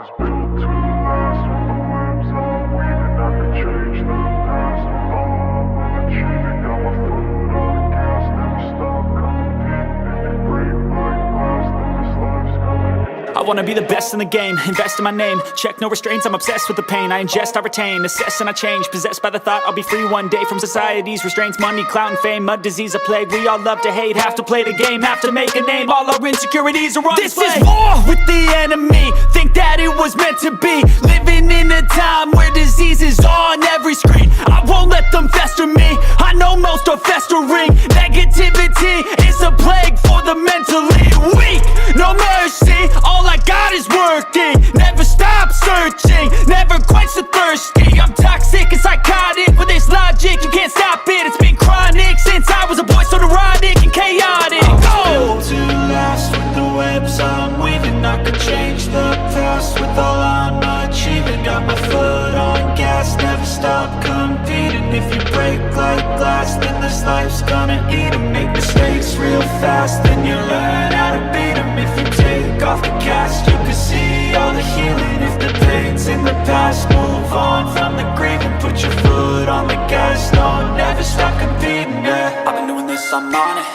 was built to last. With the webs I'm weaving, I could change the past. With all I'm achieving, got my foot on the gas. Never stop competing. If you break like glass, then this life's gonna. I wanna be the best in the game, invest in my name. Check no restraints, I'm obsessed with the pain. I ingest, I retain, assess and I change. Possessed by the thought I'll be free one day from society's restraints. Money, clout and fame, mud, disease, a plague. We all love to hate, have to play the game, have to make a name. All our insecurities are on display. This is war with the enemy, think that it was meant to be. Living in a time where disease is on every screen. I won't let them fester me, I know most are festering. Negativity is a plague for the mentally weak. No mercy, all I got is working. Never stop searching, never quite so thirsty. I'm toxic and psychotic, with this logic, you can't stop it. It's been chronic since I was a boy, so neurotic and chaotic. Built to last. With the webs I'm weaving, I could change the past. With all I'm achieving, got my foot on gas. Never stop competing. If you break like glass, then this life's gonna eat 'em. Make mistakes real fast, then you learn how to beat 'em. If you take off the cast, you can see all the healing. If the pain's in the past, move on from the grave and put your foot on the gas. No, never stop competing, yeah. I've been doing this, I'm on it.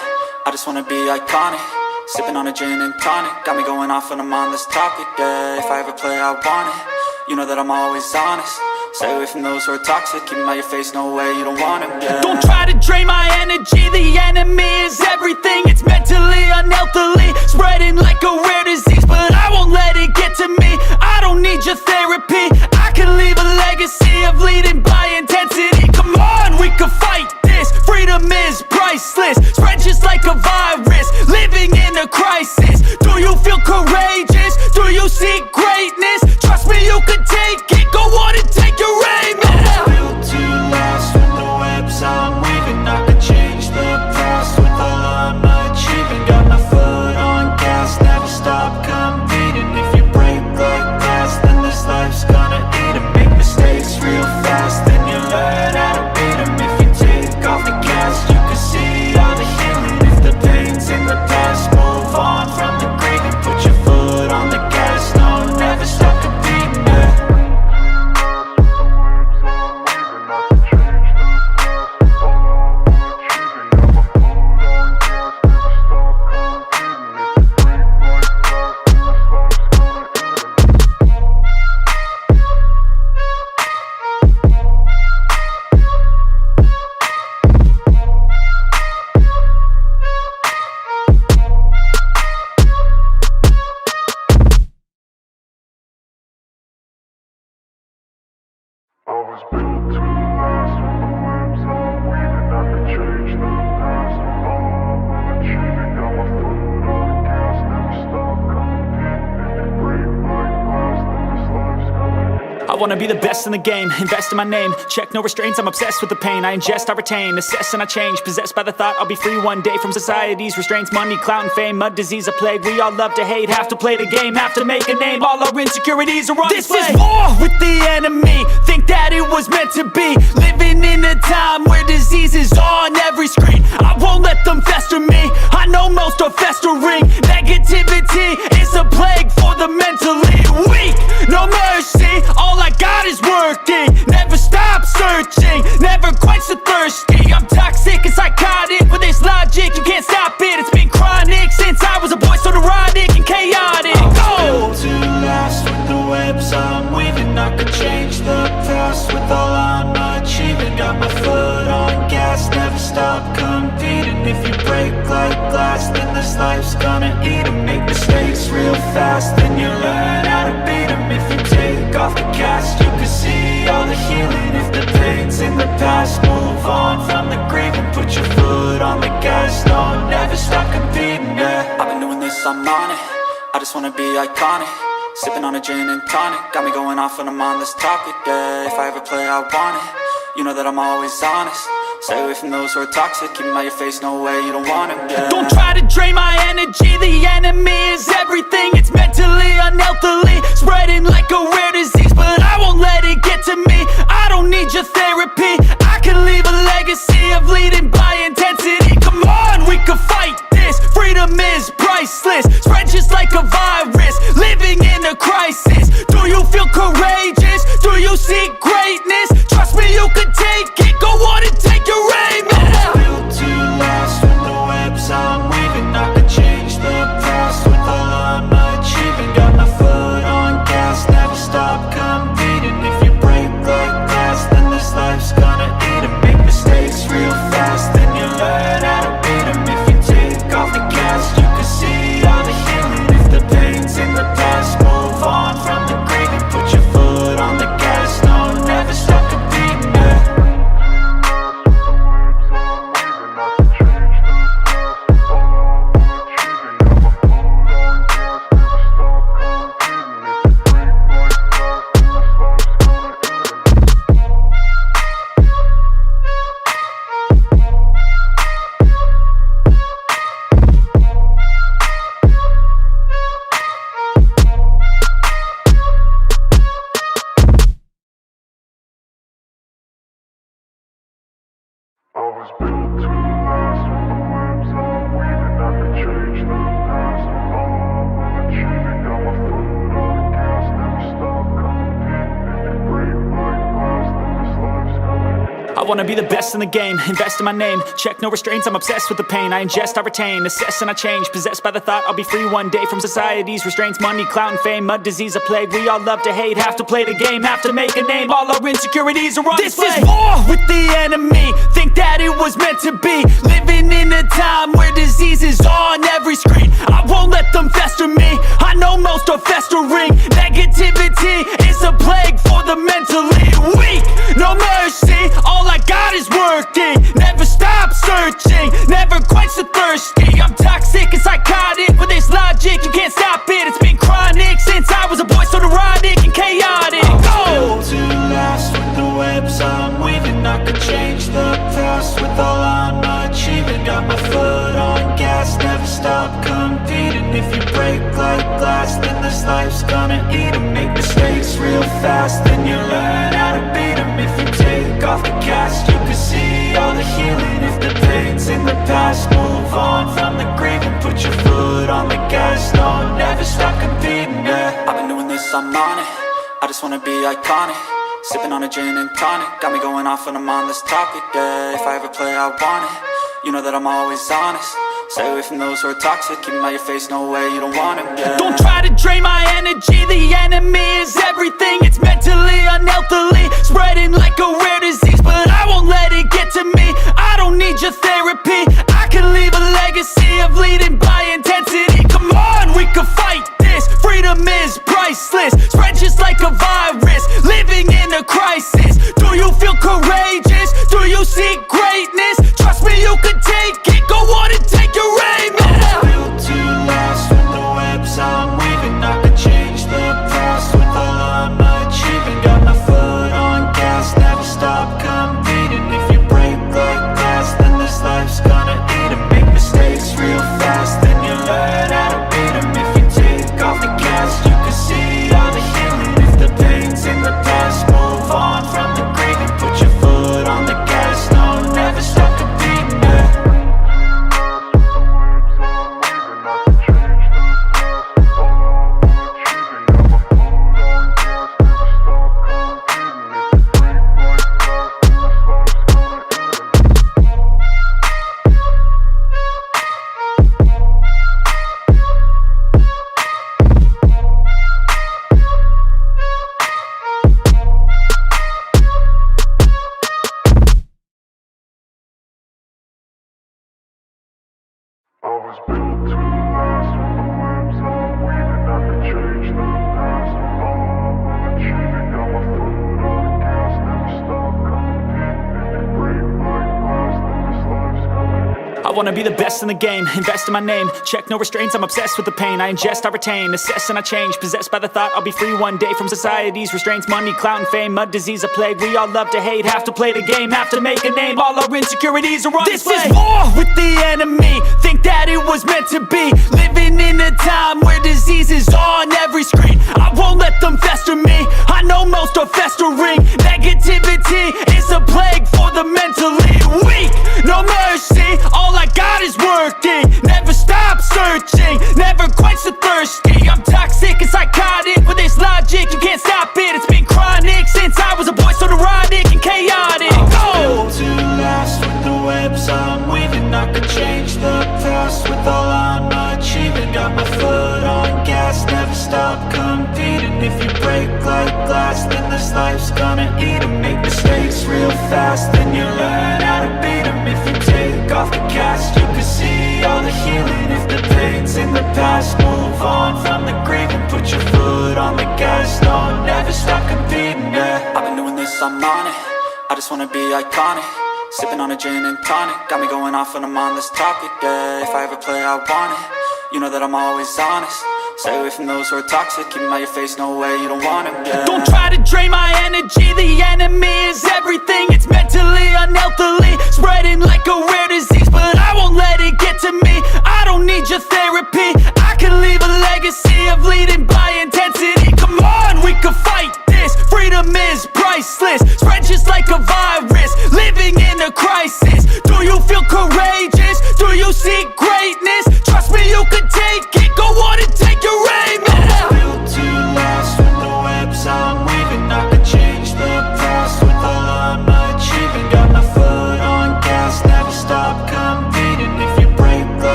I just wanna be iconic. Sipping on a gin and tonic, got me going off when I'm on this topic, yeah. If I ever play, I want it. You know that I'm always honest. Stay away from those who are toxic. Keep them out your face, no way, you don't want them, yeah. Don't try to drain my energy, the enemy is everything. It's mentally, unhealthily, spreading like a rare disease. But I won't let it get to me, I don't need your therapy. I can leave a legacy of leading by intensity. Come on, we can fight this, freedom is priceless. Spread just like a virus, living in a crisis. Do you feel courageous? Do you seek greatness? Trust me, you can take it, go on and take your aim, yeah. I was built to last. With the webs I'm weaving, I could change the past. With all I'm achieving, got my foot on gas. Never stop competing. If you break like glass, then this life's gonna eat 'em. Make mistakes real fast, then you learn how to beat 'em. If you take off the cast, you can see all the healing. If the pain's in the past, move on from the grave and put your foot on the gas. No, never stop competing, yeah. I was built to last. With the webs I'm weaving, I could change the past. With all I'm achieving, got my foot on the gas. Never stop competing. If you break like glass, then this life's gonna. I wanna be the best in the game, invest in my name. Check no restraints, I'm obsessed with the pain. I ingest, I retain, assess and I change. Possessed by the thought I'll be free one day from society's restraints. Money, clout and fame, mud, disease, a plague. We all love to hate, have to play the game, have to make a name. All our insecurities are on display. This is war with the enemy, think that it was meant to be. Living in a time where disease is on every screen. I won't let them fester me, I know most are festering. Negativity is a plague for the mentally weak. No mercy, all I got is working. Never stop searching, never quite so thirsty. I'm toxic and psychotic, with this logic, you can't stop it. It's been chronic since I was a boy, so neurotic and chaotic. Built to last. With the webs I'm weaving, I could change the past. With all I'm achieving, got my foot on gas. Never stop competing. If you break like glass, then this life's gonna eat 'em. Make mistakes real fast, then you learn how to beat 'em. If you take off the cast, you can see all the healing. If the pain's in the past, move on from the grave and put your foot on the gas. No, never stop competing, yeah. I've been doing this, I'm on it. I just wanna be iconic. Sipping on a gin and tonic, got me going off when I'm on this topic, yeah. If I ever play, I want it. You know that I'm always honest. Stay away from those who are toxic. Keep them out your face, no way, you don't want them, yeah. Don't try to drain my energy, the enemy is everything. It's mentally, unhealthily, spreading like a rare disease. But I won't let it get to me, I don't need your therapy. I can leave a legacy of leading by intensity. Come on, we can fight this, freedom is priceless. Spread just like a virus, living in a crisis. Do was built to last. With the webs I'm weaving, I could change the past. With all I'm achieving, got my foot on the gas. Never stop competing. If you break like glass, then this life's gonna end. I wanna be the best in the game, invest in my name. Check no restraints, I'm obsessed with the pain. I ingest, I retain, assess and I change. Possessed by the thought I'll be free one day from society's restraints. Money, clout and fame, mud, disease, a plague. We all love to hate, have to play the game, have to make a name. All our insecurities are on display. This is war with the enemy, think that it was meant to be. Living in a time where disease is on every screen. I won't let them fester me, I know most are festering. Negativity is a plague for the mentally weak. No mercy, all I got is working. Never stop searching, never quench the thirsty. I'm toxic and psychotic, with this logic you can't stop it. It's been chronic since I was a boy, so neurotic and chaotic. Built to last. With the webs I'm weaving, I could change the past. With all I'm achieving, got my foot on gas. Never stop competing. If you break like glass, then this life's gonna eat 'em. Make mistakes real fast, then you learn how to beat 'em. If you take off the cast, you can see all the healing. If the pain's in the past, move on from the grave and put your foot on the gas. No, never stop competing, yeah. I've been doing this, I'm on it. I just wanna be iconic. Sipping on a gin and tonic, got me going off when I'm on this topic, yeah. If I ever play, I want it. You know that I'm always honest. Stay away from those who are toxic. Keep 'em out your face, no way, you don't want 'em, yeah. Don't try to drain my energy, the enemy is everything. It's mentally, unhealthily, spreading like a rare disease. But I won't let it get to me, I don't need your therapy. I can leave a legacy of leading by intensity. Come on, we can fight this, freedom is priceless. Spread just like a virus, living in a crisis. Do you feel courageous? Do you seek greatness? Trust me, you can take it, go on and take your aim, yeah. Built to last. With the webs I'm weaving, I could change the past. With all I'm achieving, got my foot on gas. Never stop competing. If you break like glass, then this life's gonna eat 'em. Make mistakes real fast, then you learn how to beat 'em. If you take off the cast, you can see all the healing. If the pain's in the past, move on from the grave and put your foot on the gas. No, never stop competing, yeah. I was built to last. With the webs I'm weaving, I could change the past. With all I'm achieving, got my foot on the gas. Never stop competing. If you break like glass, then this life's gonna end. I wanna be the best in the game, invest in my name. Check no restraints, I'm obsessed with the pain. I ingest, I retain, assess and I change. Possessed by the thought I'll be free one day from society's restraints. Money, clout and fame, mud, disease, a plague. We all love to hate, have to play the game, have to make a name. All our insecurities are on display. This is war with the enemy, think that it was meant to be. Living in a time where disease is on every screen. I won't let them fester me, I know most are festering. Negativity is a plague for the mentally weak. No mercy, all I got is working. Never stop searching, never quench the thirsty. I'm toxic and psychotic, with this logic you can't stop it. It's been chronic since I was a boy, so neurotic and chaotic. Built to last. With the webs I'm weaving, I could change the past. With all I'm achieving, got my foot on gas. Never stop competing. If you break like glass, then this life's gonna eat 'em. Make mistakes real fast, then you learn how to beat 'em. If you take off the cast, you can see all the healing. If the pain's in the past, move on from the grave and put your foot on the gas. No, never stop competing, yeah. I've been doing this, I'm on it. I just wanna be iconic. Sipping on a gin and tonic, got me going off when I'm on this topic, yeah. If I ever play, I want it. You know that I'm always honest. Stay away from those who are toxic. Keep 'em out your face, no way, you don't want 'em, yeah. Don't try to drain my energy, the enemy is everything. It's mentally, unhealthily, spreading like a rare disease. But I won't let it get to me, I don't need your therapy. I can leave a legacy of leading by intensity. Come on, we can fight this, freedom is priceless. Spread just like a virus, living in a crisis. Do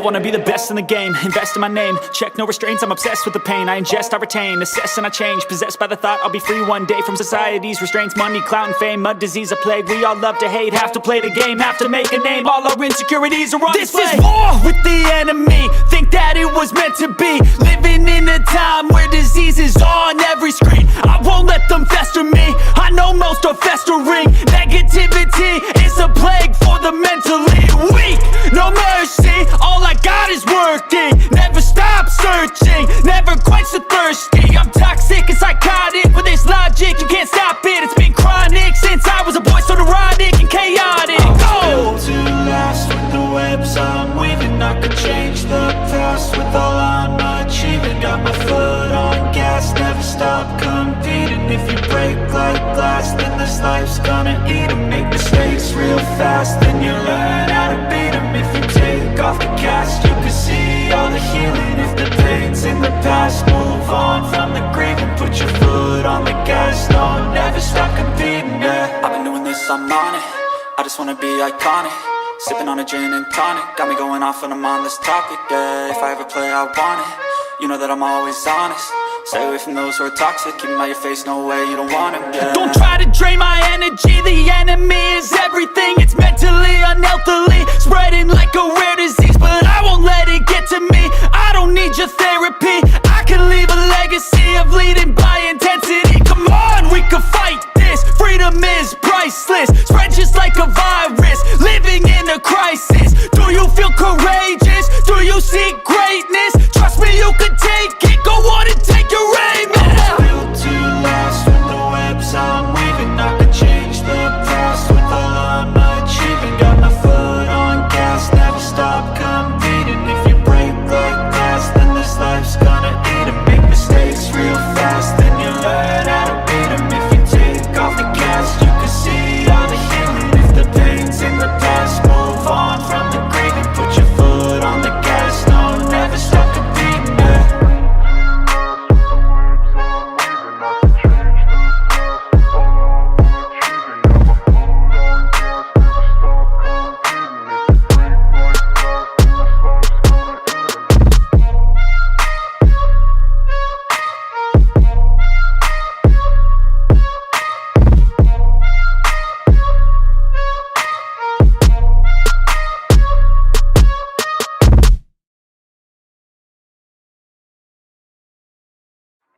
wanna be the best in the game, invest in my name, check no restraints, I'm obsessed with the pain. I ingest, I retain, assess and I change, possessed by the thought I'll be free one day from society's restraints. Money, clout and fame, mud, disease, a plague. We all love to hate, have to play the game, have to make a name. All our insecurities are on display. This is war with the enemy, think that it was meant to be. Living in a time where disease is on every screen. I won't let them fester me, I know most are festering. Negativity is a plague for the mentally weak. No mercy, all I got is working. Never stop searching, never quench the thirsty. I'm toxic and psychotic, with this logic you can't stop it. It's been chronic since I was a boy, so neurotic and chaotic. Built to last with the webs I'm weaving. I could change the past with all I'm achieving. Got my foot on gas, never stop competing. If you break like glass, then this life's gonna eat 'em. Make mistakes real fast, then you learn how to beat 'em. If you take off the cast, you can see all the healing. If the pain's in the past, move on from the grave and put your foot on the gas. No, never stop competing, yeah. I've been doing this, I'm on it. I just wanna be iconic. Sipping on a gin and tonic, got me going off when I'm on this topic, yeah. If I ever play, I want it. You know that I'm always honest. Stay away from those who are toxic. Keep them out your face, no way, you don't want them, yeah. Don't try to drain my energy. The enemy is everything. It's mentally, unhealthily, spreading like a rare disease. But I won't let it get to me. I don't need your therapy. I can leave a legacy of leading by intensity. Come on, we can fight this. Freedom is priceless, spread just like a virus. Living in a crisis. Do you feel courageous? Do you seek greatness? Trust me, you can take it. Go on and take your aim, yeah. Built to last with the webs I'm weaving. I could change the past with all I'm achieving. Got my foot on gas, never stop competing. If you break like glass, then this life's gonna eat 'em. Make mistakes real fast, then you learn how to beat 'em. If you take off the cast, you can see all the healing. If the pain's in the past, move on from the grave and put your foot on the gas. No, never stop competing, yeah.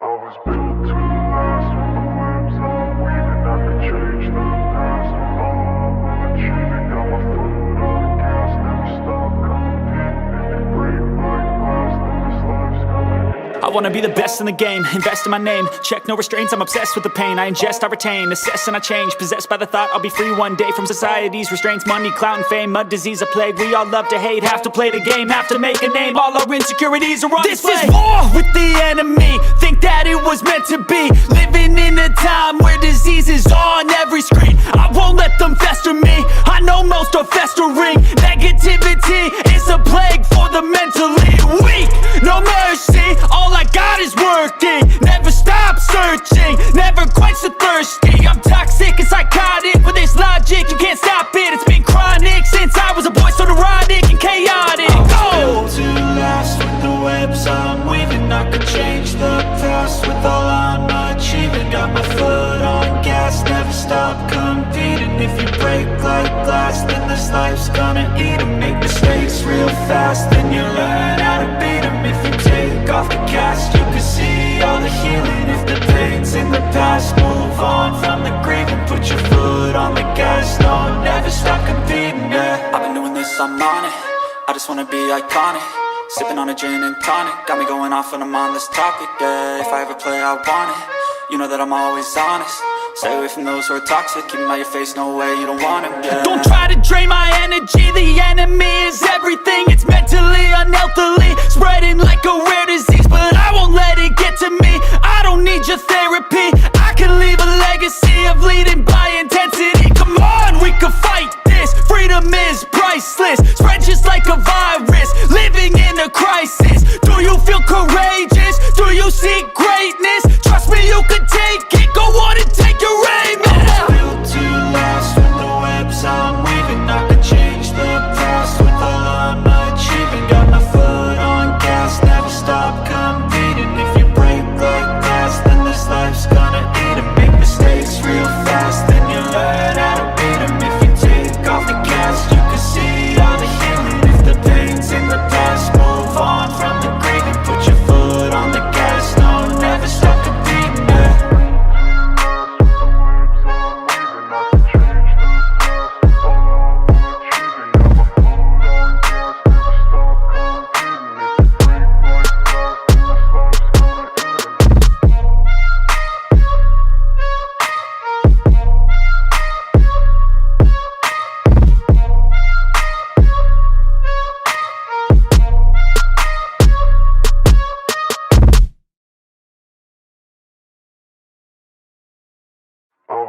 I was built to last with the webs I'm weaving. I could change the past with all I'm achieving. Got my foot on gas, never stop competing. If you break like glass, then this life's gonna eat 'em. I wanna be the best in the game, invest in my name, check no restraints, I'm obsessed with the pain. I ingest, I retain, assess and I change, possessed by the thought I'll be free one day from society's restraints. Money, clout and fame, mud, disease, a plague. We all love to hate, have to play the game, have to make a name. All our insecurities are on display. This is war with the enemy, think that it was meant to be. Living in a time where disease is on every screen. I won't let them fester me, I know most are festering. Negativity is a plague for the mentally weak. No mercy, all I got is working. Never stop searching, never quench the thirsty. I'm toxic and psychotic, with this logic you can't stop it. It's been chronic since I was a boy, so neurotic and chaotic. Built to last with the webs I'm weaving. I could change the past with all I'm achieving. Got my foot on gas, never stop competing. If you break like glass, then this life's gonna eat 'em. Make mistakes real fast, then you learn how to beat 'em. If you take off the cast, you can see all the healing. If the pain's in the past, move on from the grave and put your foot on the gas. No, never stop competing, yeah. I've been doing this, I'm on it. I just wanna be iconic. Sipping on a gin and tonic, got me going off when I'm on this topic, yeah. If I ever play, I want it. You know that I'm always honest. Stay away from those who are toxic. Keep them out your face, no way, you don't want them, yeah. Don't try to drain my energy. The enemy is everything. It's mentally, unhealthily, spreading like a rare disease. But I won't let it get to me. I don't need your therapy. I can leave a legacy of leading by intensity. Come on, we can fight this. Freedom is priceless, spread just like a virus. Living in a crisis. Do you feel courageous? Do you seek greatness? Trust me, you can take it. Go on and take your aim, yeah. Built to last with the webs I'm weaving. I could change the past with all I'm achieving. Got my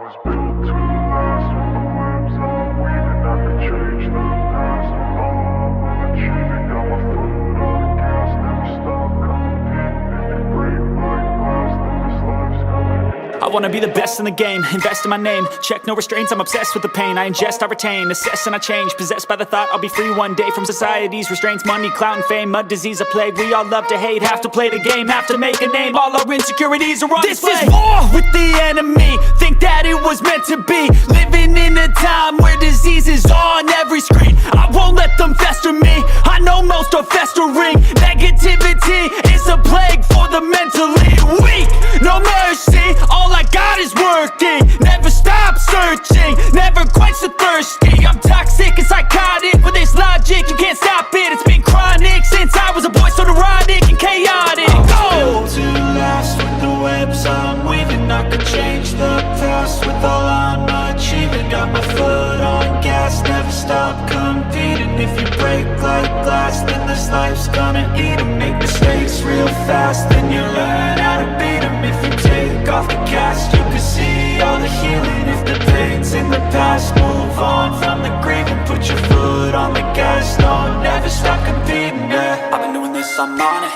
was built to last. With the webs I'm weaving, I could change the past. With all I'm achieving, got my foot on the gas. Never stop competing. If you break like glass, then this life's gonna end. I wanna be the best in the game, invest in my name. Check no restraints, I'm obsessed with the pain. I ingest, I retain, assess and I change. Possessed by the thought I'll be free one day from society's restraints. Money, clout and fame, mud, disease, a plague. We all love to hate, have to play the game, have to make a name. All our insecurities are on display. This is war with the enemy, think that it was meant to be. Living in a time where disease is on every screen. I won't let them fester me, I know most are festering. Negativity is a plague for the mentally weak. No mercy, all I got is working. Never stop searching, never quench the thirsty. I'm toxic and psychotic, with this logic you can't stop it. It's been chronic since I was a boy, so neurotic and chaotic. Built to last. With the webs I'm weaving, I could change the past. With all I'm achieving, got my foot on gas. Never stop competing. If you break like glass, then this life's gonna eat 'em. Make mistakes real fast, then you learn how to beat 'em. If you take off the cast, you can see all the healing. If the pain's in the past, move on from the grave and put your foot on the gas. No, never stop competing, yeah. I've been doing this, I'm on it.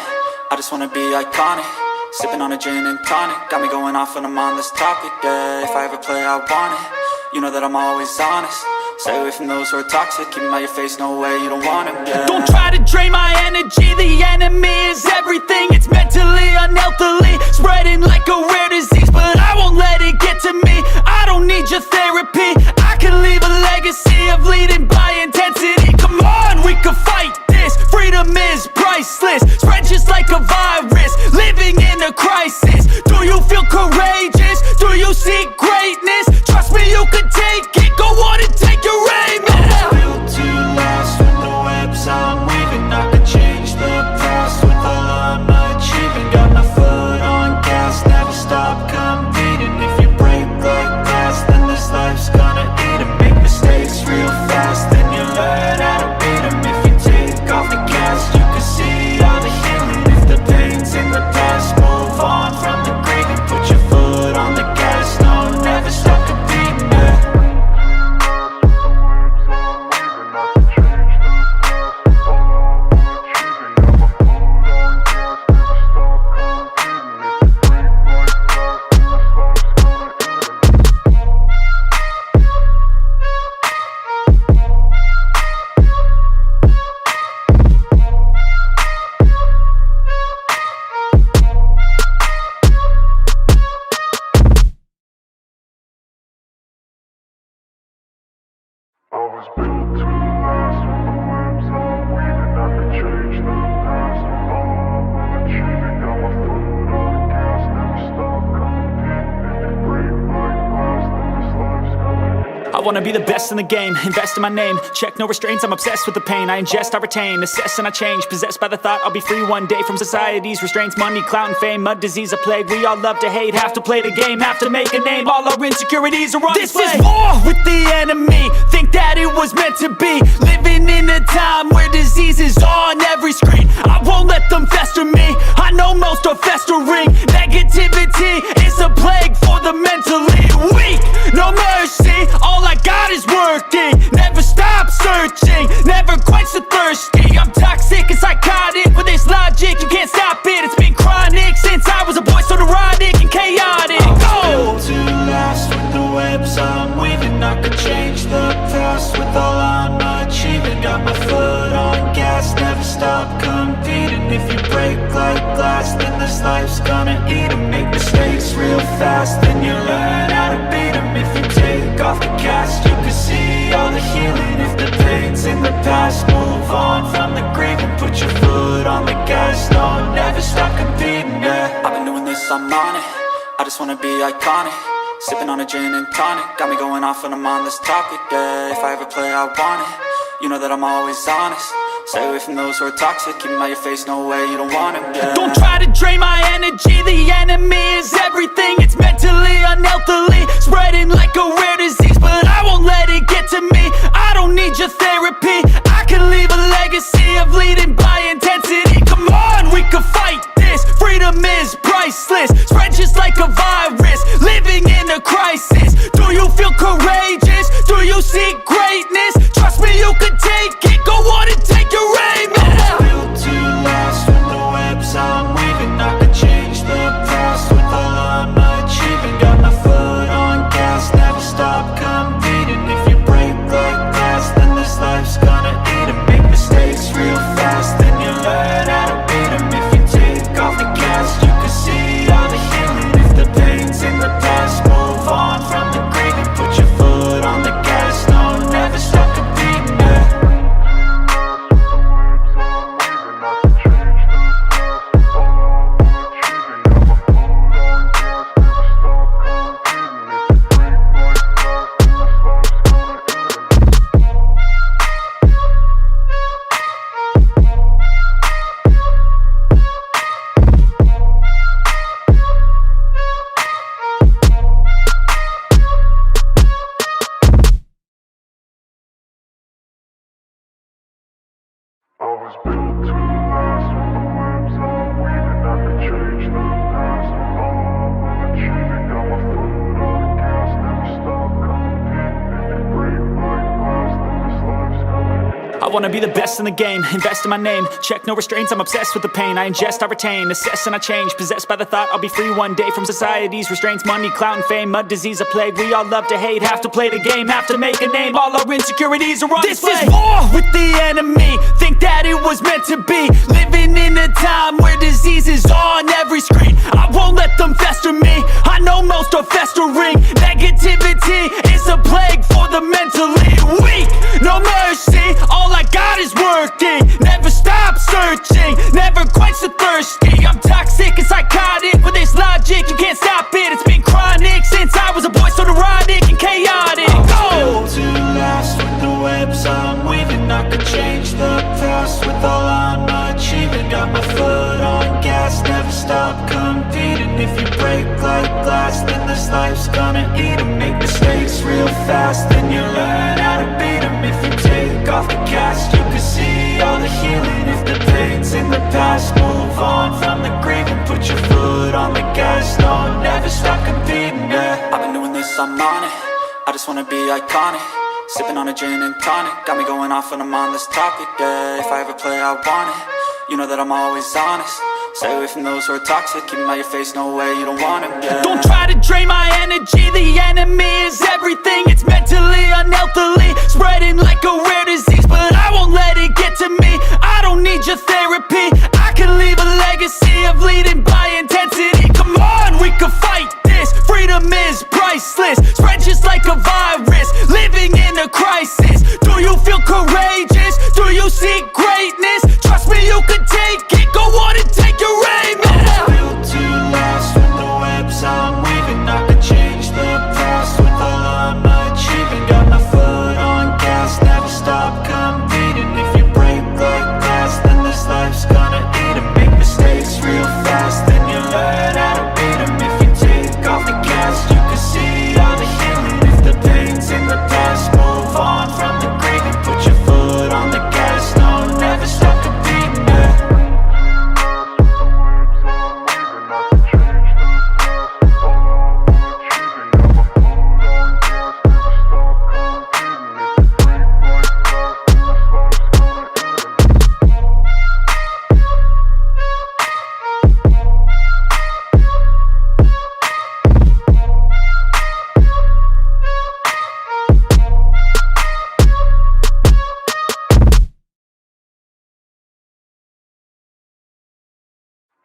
I just wanna be iconic. Sipping on a gin and tonic, got me going off when I'm on this topic, yeah. If I ever play, I want it. You know that I'm always honest. Stay away from those who are toxic. Keep 'em out your face, no way, you don't want 'em, yeah. Don't try to drain my energy, the enemy is everything. It's mentally, unhealthily, spreading like a rare disease. But I won't let it get to me, I don't need your therapy. I can leave a legacy of leading by intensity. Come on, we can fight this, freedom is priceless. Spread just like a virus, living in a crisis. Do you feel courageous? Do you seek greatness? Trust me, you can take it, go on and take your aim, yeah. Built to last. With the webs I'm weaving, I could change the past. With all I'm achieving, got my foot on gas. Never stop competing. If you break like glass, then this life's gonna eat 'em. Make mistakes real fast, then you learn how to beat 'em. If you take off the cast, you can see all the healing. If the pain's in the past, move on from the grave and put your foot on the gas. No, never stop competing, yeah. I was built to last. With the webs I'm weaving, I could change the past. With all I'm achieving, got my foot on the gas. Never stop competing. If you break like glass, then this life's gonna end. I wanna be the best in the game, invest in my name. Check no restraints, I'm obsessed with the pain. I ingest, I retain, assess and I change. Possessed by the thought I'll be free one day from society's restraints. Money, clout and fame, mud, disease, a plague. We all love to hate, have to play the game, have to make a name. All our insecurities are on display. This is war with the enemy, think that it was meant to be. Living in a time where disease is on every screen. I won't let them fester me, I know most are festering. Negativity is a plague for the mentally weak. No mercy, all I got is working. Never stop searching, never quench the thirsty. I'm toxic and psychotic, with this logic you can't stop it. It's been chronic since I was a boy, so neurotic and chaotic. Built to last. With the webs I'm weaving, I could change the past. With all I'm achieving, got my foot on gas. Never stop competing. If you break like glass, then this life's gonna eat 'em. Make mistakes real fast, then you learn how to beat 'em. If you take off the cast, you can see all the healing. If the pain's in the past, move on from the grave and put your foot on the gas. No, never stop competing, yeah. I've been doing this, I'm on it. I just wanna be iconic. Sipping on a gin and tonic, got me going off when I'm on this topic, yeah. If I ever play, I want it. You know that I'm always honest. Stay away from those who are toxic. Keep 'em out your face, no way, you don't want 'em, yeah. Don't try to drain my energy, the enemy is everything. It's mentally, unhealthily, spreading like a rare disease. But I won't let it get to me, I don't need your therapy. I can leave a legacy of leading by intensity. Come on, we can fight this, freedom is priceless, spread just like a virus, living in a crisis. Do you feel courageous? Do you seek greatness? Trust me, you can take it, go on and take your aim. I'm built to last with the webs I'm weaving. I could change the past with all I'm achieving. Got my foot on gas, never stop competing. If you break like glass, then this life's gonna eat 'em. Make mistakes real fast, then you learn how to beat 'em. If you take off the gas, you can see all the healing. If the pain's in the past, move on from the grave and put your foot on the gas. No, never stop competing, yeah. I was built to last with the webs I'm weaving. I could change the past with all I'm achieving. Got my foot on the gas, never stop competing. If you break like glass, then this life's gonna end. I wanna be the best in the game, invest in my name. Check no restraints, I'm obsessed with the pain. I ingest, I retain, assess and I change. Possessed by the thought I'll be free one day from society's restraints. Money, clout and fame, mud, disease, a plague. We all love to hate, have to play the game, have to make a name. All our insecurities are on display. This is war with the enemy, think that it was meant to be. Living in a time where disease is on every screen. I won't let them fester me, I know most are festering. Negativity is a plague for the mentally weak. No mercy, all I got is working. Never stop searching, never quench the thirsty. I'm toxic and psychotic with this logic, you can't stop it. It's been chronic since I was a boy, so neurotic and chaotic. Go! Built to last with the webs I'm weaving. I could change the past with all I'm achieving. Got my foot on gas, never stop competing. If you break like glass, then this life's gonna eat 'em. Make mistakes real fast, then you learn how to beat 'em. If you take off the cast, you can see all the healing. If the pain's in the past, move on from the grave and put your foot on the gas. No, never stop competing, yeah. I've been doing this, I'm on it. I just wanna be iconic. Sipping on a gin and tonic, got me going off when I'm on this topic, yeah. If I ever play, I want it. You know that I'm always honest. Stay away from those who are toxic. Keep them out your face, no way, you don't want them, yeah. Don't try to drain my energy. The enemy is everything. It's mentally, unhealthily, spreading like a rare disease. But I won't let it get to me. I don't need your therapy. I can leave a legacy of leading by intensity. Come on, we can fight this. Freedom is priceless, spread just like a virus, living in a crisis. Do you feel courageous? Do you seek greatness? Trust me, you can take it, go on and take your aim. I was built to last with the webs I'm weaving. I could change the past with all I'm achieving. Got my foot on gas, never stop competing. If you break like glass, then this life's gonna eat 'em. Make mistakes real fast, then you learn how to beat 'em. If you take off the gas, you can see all the healing. If the pain's in the past, move on from the grave and put your foot on the gas. No, never stop competing, yeah.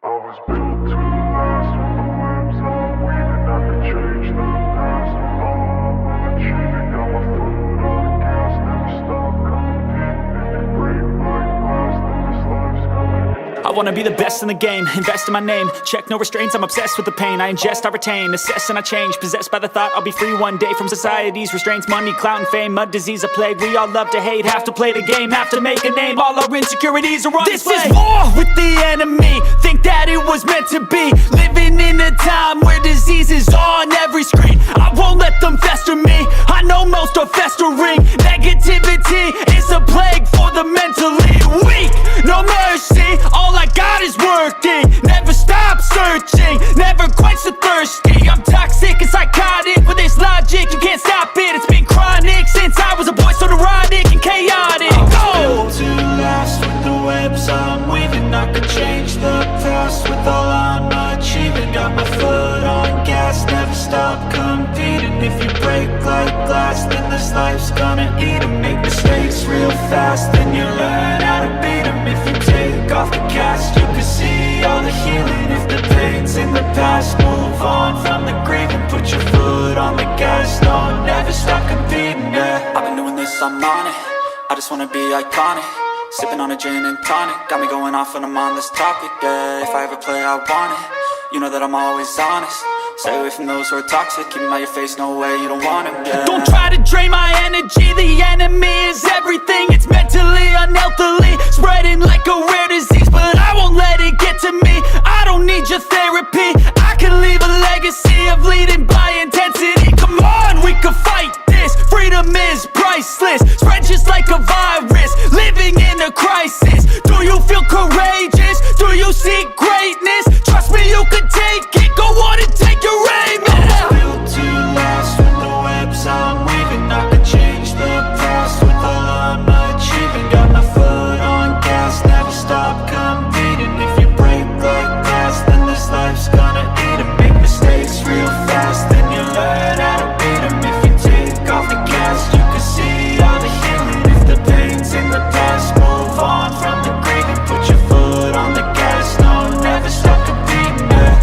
I was built to last with the webs I'm weaving. I could change the past with all I'm achieving. Got my foot on the gas, never stop competing. If you break like glass, then this life's gonna end. I wanna be the best in the game, invest in my name. Check no restraints, I'm obsessed with the pain. I ingest, I retain, assess and I change. Possessed by the thought I'll be free one day from society's restraints. Money, clout and fame, mud, disease, a plague. We all love to hate, have to play the game, have to make a name. All our insecurities are on display. This is war with the enemy, think that it was meant to be. Living in a time where disease is on every screen. I won't let them fester me, I know most are festering. Negativity is a plague for the mentally weak. No mercy, all I got is working. Never stop searching. searching, never quite so thirsty. I'm toxic and psychotic, with this logic, you can't stop it. It's been chronic since I was a boy, so neurotic and chaotic. Built to last with the webs I'm weaving. I could change the past with all I'm achieving. Got my foot on gas, never stop competing. If you break like glass, then this life's gonna eat 'em. Make mistakes real fast, then you learn how to beat 'em. If you take off the cast, you can see all the healing. If the pain's in the past, move on from the grave and put your foot on the gas. No, never stop competing, yeah. I've been doing this, I'm on it. I just wanna be iconic. Sipping on a gin and tonic, got me going off when I'm on this topic, yeah. If I ever play, I want it. You know that I'm always honest. Stay away from those who are toxic. Keep them out your face, no way, you don't want them, yeah. Don't try to drain my energy. The enemy is everything. It's mentally, unhealthily, spreading like a rare disease. But I won't let it get to me. I don't need your therapy. I can leave a legacy of leading by intensity. Come on, we can fight this. Freedom is priceless. Spread just like a virus. Living in a crisis. Do you feel courageous? Do you seek greatness? Trust me, you can take it. Go on and take your aim, yeah. Built to last with the webs I'm weaving. I could change the past with all I'm achieving. Got my foot on gas, never stop competing. If you break like glass, then this life's gonna eat 'em. Make mistakes real fast, then you learn how to beat 'em. If you take off the cast, you can see all the healing. If the pain's in the past, move on from the grave and put your foot on the gas. No, never stop competing, yeah.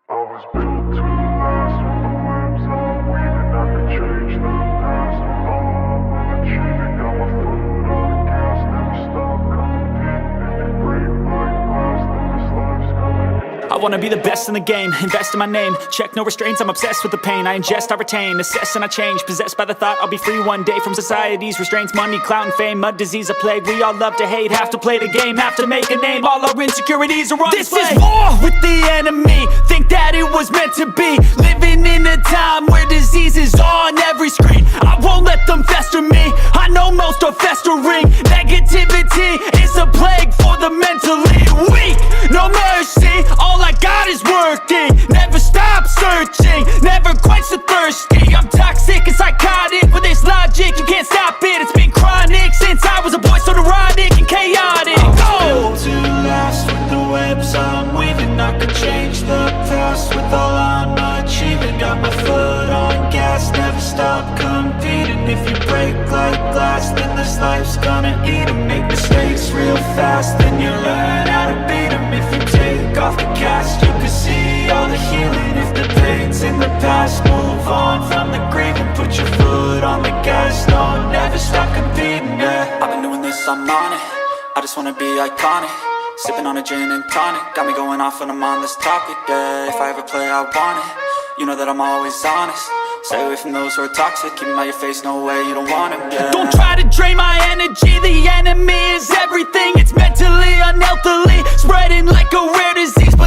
I was built to last with the webs I'm weaving. I could change the past with all I'm achieving. Got my foot on gas, never stop competing. If you break like glass, then this life's gonna eat. I wanna be the best in the game, invest in my name. Check no restraints, I'm obsessed with the pain. I ingest, I retain, assess and I change. Possessed by the thought I'll be free one day from society's restraints. Money, clout and fame, mud, disease, a plague. We all love to hate, have to play the game, have to make a name. All our insecurities are on display. This is war with the enemy. Think that it was meant to be. Living in a time where disease is on every screen. I won't let them fester me. I know most are festering. Negativity is a plague for the mentally weak. No mercy, all I got is working. Never stop searching, never quite so thirsty. I'm toxic and psychotic, with this logic, you can't stop it. It's been chronic since I was a boy, so neurotic and chaotic. Built to last with the webs I'm weaving. I could change the past with all I'm achieving. Got my foot on gas, never stop competing. If you break like glass, then this life's gonna eat 'em. Make mistakes real fast, then you learn how to beat 'em. If you take off the cast, you can see all the healing. If the pain's in the past, move on from the grave and put your foot on the gas. No, never stop competing, yeah. I've been doing this, I'm on it. I just wanna be iconic. Sipping on a gin and tonic, got me going off when I'm on this topic, yeah. If I ever play, I want it. You know that I'm always honest. Stay away from those who are toxic. Keep them out your face, no way, you don't want them, yeah. Don't try to drain my energy. The enemy is everything. It's mentally, unhealthily, spreading like a rare disease. But